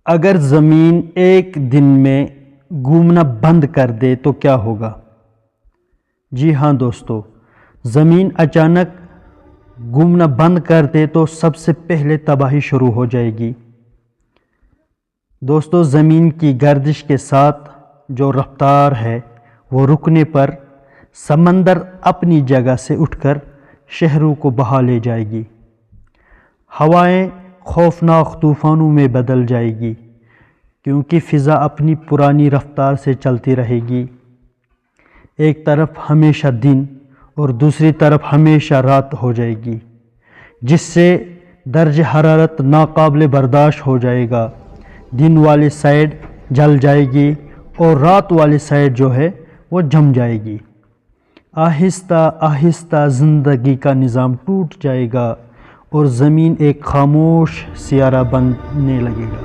اگر زمین ایک دن میں گھومنا بند کر دے تو کیا ہوگا؟ جی ہاں دوستو، زمین اچانک گھومنا بند کر دے تو سب سے پہلے تباہی شروع ہو جائے گی۔ دوستو، زمین کی گردش کے ساتھ جو رفتار ہے وہ رکنے پر سمندر اپنی جگہ سے اٹھ کر شہروں کو بہا لے جائے گی۔ ہوائیں خوفناک طوفانوں میں بدل جائے گی کیونکہ فضا اپنی پرانی رفتار سے چلتی رہے گی۔ ایک طرف ہمیشہ دن اور دوسری طرف ہمیشہ رات ہو جائے گی، جس سے درجہ حرارت ناقابل برداشت ہو جائے گا۔ دن والی سائیڈ جل جائے گی اور رات والی سائیڈ جو ہے وہ جم جائے گی۔ آہستہ آہستہ زندگی کا نظام ٹوٹ جائے گا اور زمین ایک خاموش سیارہ بننے لگے گا۔